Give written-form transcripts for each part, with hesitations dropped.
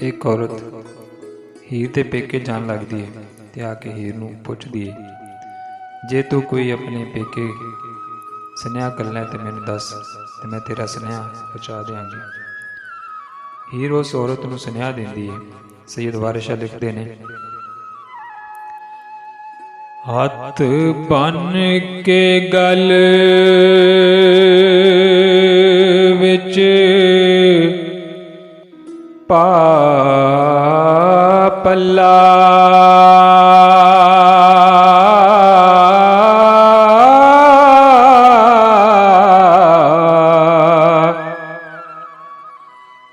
एक औरत हीर दे पेके जान लगदी है ते आके हीर नूं पुछदी है, जे तू कोई अपने पेके सुनेहा करना तो मैनूं दस ते मैं तेरा सुनेहा पहुँचा देंगी। हीर उस औरत नूं सुनेहा दिंदी है। सैयद वारिस शाह लिखते ने, हथ बन के गल विच पा पल्ला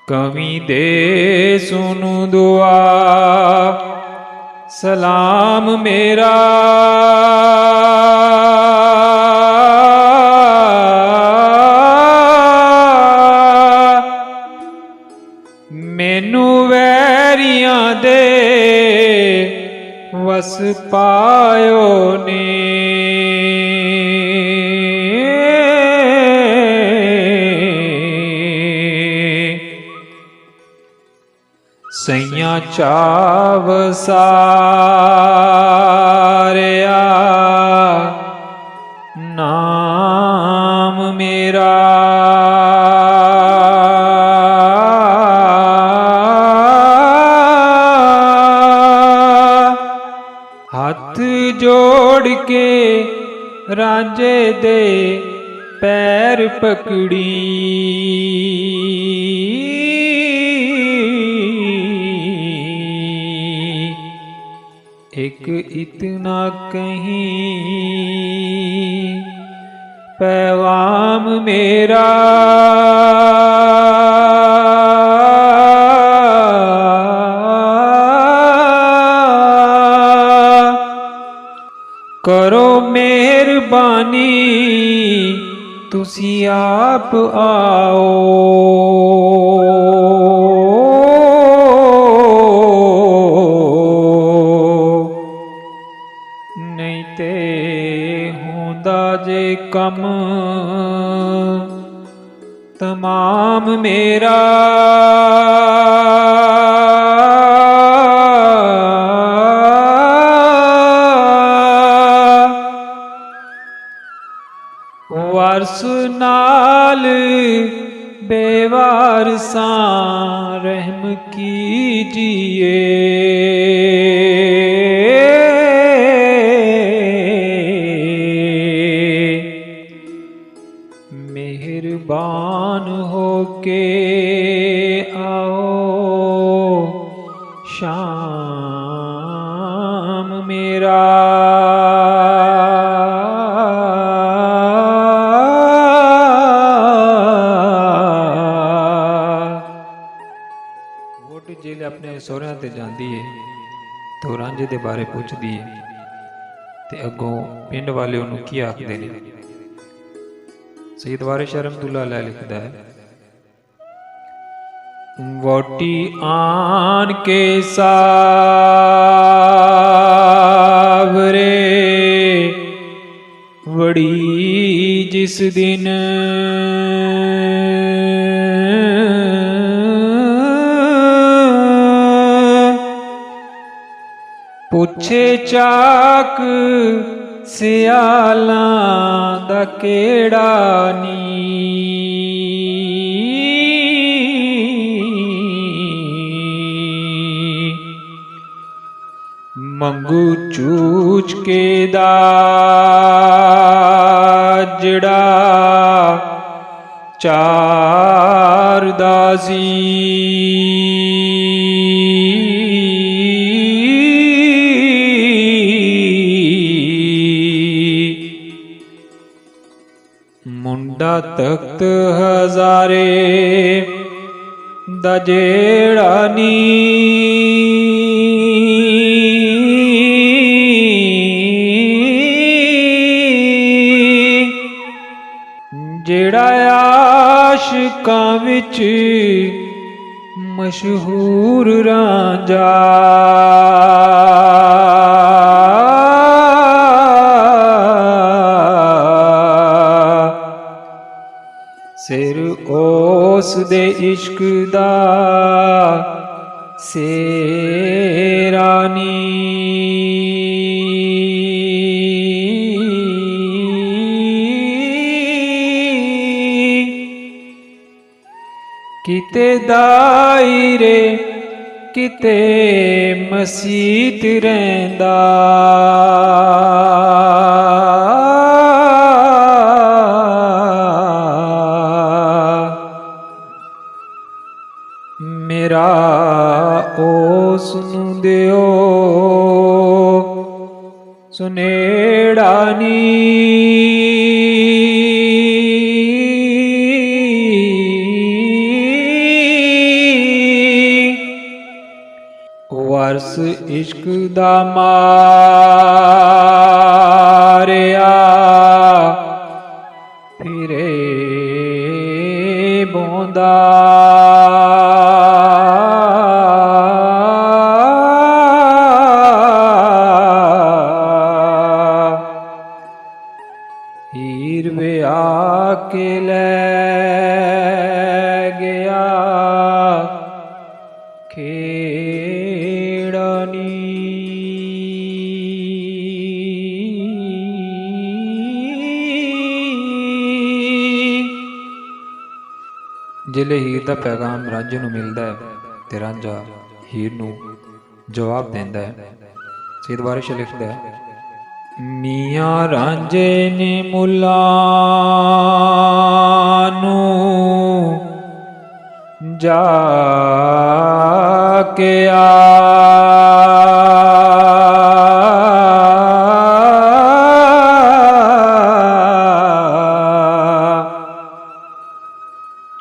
कवि दे सुनु दुआ सलाम मेरा मैनू वैरियां दे वस पायो ने सैया चाव सारिया नाम मेरा हाथ जोड़ के रांझे दे पैर पकड़ी एक इतना कहीं पैगाम मेरा करो मेहरबानी तुसी आप आओ नहीं ते होंदा जे कम तमाम मेरा वारस नाल बेवारसा रहम कीजिए मेहरबान होके आओ शाम मेरा जेल अपने सहुरिਆਂ ते जाती है तो रांझे दे बारे पुछदी है ते अगों पिंड वाले उन्होंने की आखदे ने। सैयद वारिस शाह रहमतुल्लाह अलैह लिखदा है, वोटी आन के सावरे वड़ी जिस दिन पुछे चाक सियालां दा केड़ा नी मंगू चूच के दा जड़ा चार दासी मुंडा तख्त हजारे दा जेड़ा नी जेड़ा आशिकां विच मशहूर रांझा सिर उस दे इश्क दा ਸੇਰਾਨੀ। ਕਿਤੇ ਦਾਇਰੇ ਕਿਤੇ ਮਸੀਤ ਰਹਿੰਦਾ, ਮੇਰਾ ਉਸ ਨੂੰ ਦਿਓ ਸੁਨੇੜਾ ਨੀ। ਵਰਸ ਇਸ਼ਕ ਦਾ ਮਾਰਿਆ ਫਿਰੇ ਬੋਂਦਾ, ਹੀਰ ਵਿਆਹ ਕੇ ਲੈ ਗਿਆ ਖੇੜਨੀ। ਜਿਲੇ ਹੀਰ ਦਾ ਪੈਗਾਮ ਰਾਂਝੇ ਨੂੰ ਮਿਲਦਾ ਹੈ ਤੇ ਰਾਂਝਾ ਹੀਰ ਨੂੰ ਜਵਾਬ ਦਿੰਦਾ ਹੈ। ਸਈਦ ਵਾਰਿਸ ਲਿਖਦਾ ਹੈ, ਮੀਆਂ ਰਾਂਝੇ ਨੇ ਮੁੱਲਾਂ ਨੂੰ ਜਾ ਕੇ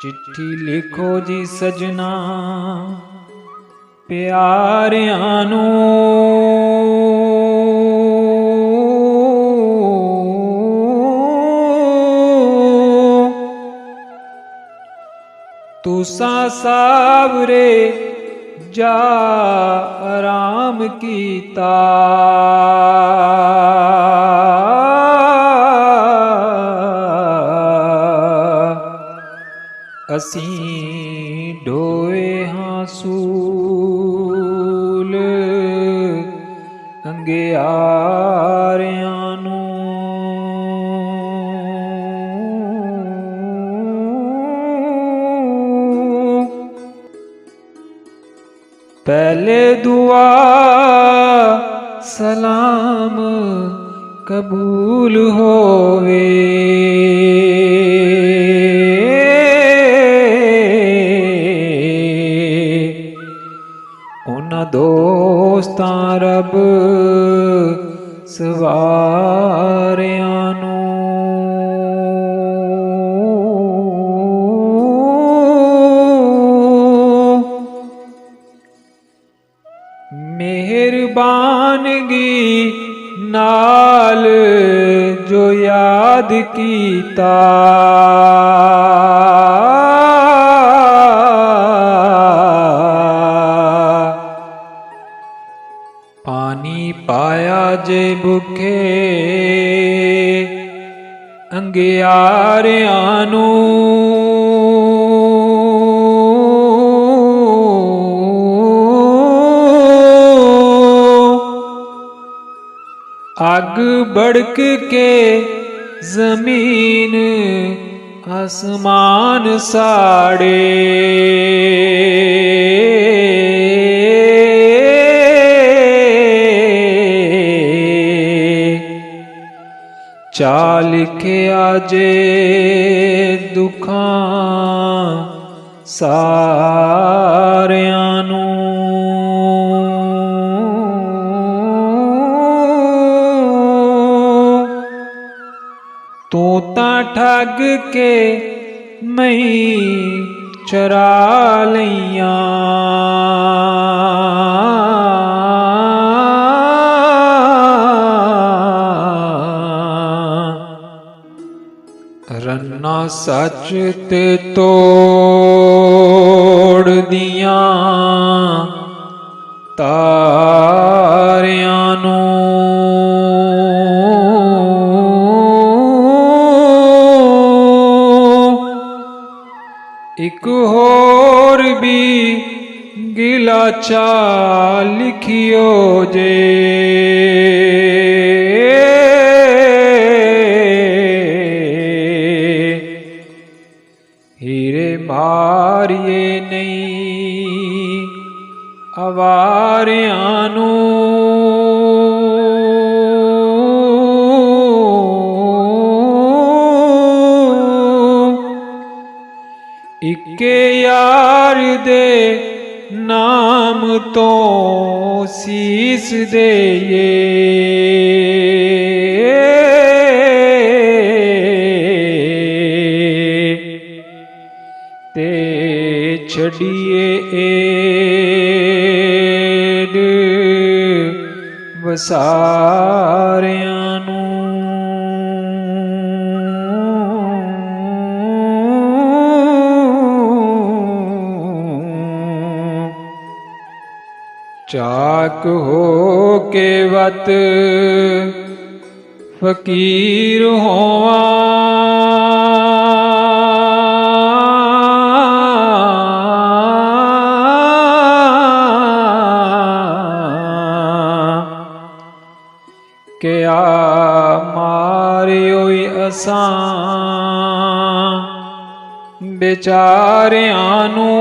ਚਿੱਠੀ ਲਿਖੋ ਜੀ ਸਜਣਾ ਪਿਆਰਿਆਂ ਨੂੰ, ਤੁਸਾਂ ਸਾਵਰੇ ਜਾ ਆਰਾਮ ਕੀਤਾ, ਅਸੀਂ ਢੋਏ ਹਾਂ ਸੂਲ ਅੰਗਿਆਰਿਆਂ ਨੂੰ। ਪਹਿਲੇ ਦੁਆ ਸਲਾਮ ਕਬੂਲ ਹੋਵੇ, ਉਹਨਾਂ ਦੋਸਤਾਂ ਰੱਬ ਸਵਾਰਿਆਂ ਨੂੰ। ਮਿਹਰਬਾਨਗੀ ਨਾਲ ਜੋ ਯਾਦ ਕੀਤਾ, ਪਾਣੀ ਪਾਇਆ ਜੇ ਭੁੱਖੇ ਅੰਗਿਆਰਿਆਂ ਨੂੰ, ਅੱਗ ਭੜਕ ਕੇ ਜ਼ਮੀਨ ਆਸਮਾਨ ਸਾੜੇ, ਚਾ ਲਿਖਿਆ ਜੇ ਦੁੱਖਾਂ ਸਾਰਿਆਂ ਨੂੰ। ਤੂੰ ਤਾਂ ਠੱਗ ਕੇ ਮਈ ਚਰਾ ਲਈਆਂ, ਰੰਨਾ ਸੱਚ ਤੇ ਤੋੜ ਦੀਆਂ ਤਾਰਿਆਂ ਨੂੰ। ਇੱਕ ਹੋਰ ਵੀ ਗਿਲਾ आचा लिखियो जे हीरे मारिए नहीं अवारियां नू इके यार दे नाम तो सीस देये ते छड़िए एड वसारियां नू चाक हो के वत फकीर होवा क्या मारियो असां बेचारियां नू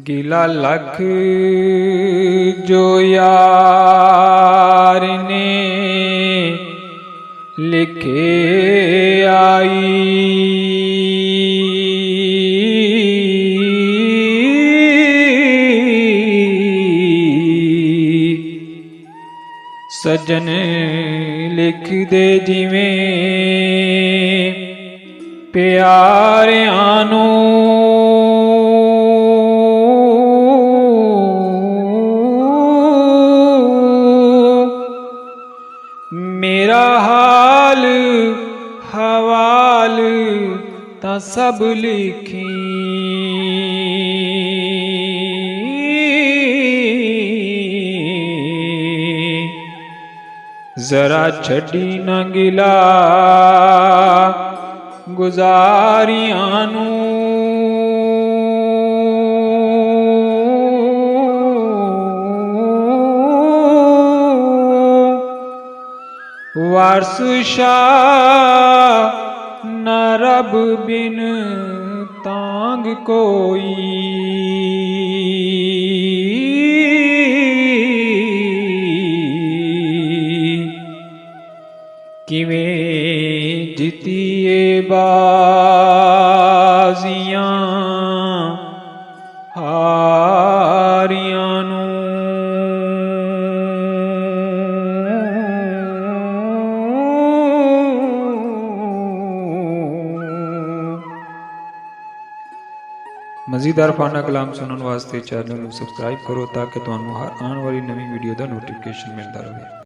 गिला लख जो यार ने लिखे आई सजन लिख दे जिवें प्यारियां नू मेरा हाल हवाल ता सब लिखी जरा छड़ी न गिला गुजारियां नू वारस शाह न रब बिन तांग कोई किवें जितिए बाजियां हारियां नू मज़ीदार फाना कलाम सुनने वास्ते चैनल को सबसक्राइब करो ताकि तुहानू हर आने वाली नवी वीडियो का नोटिफिकेशन मिलता रहे।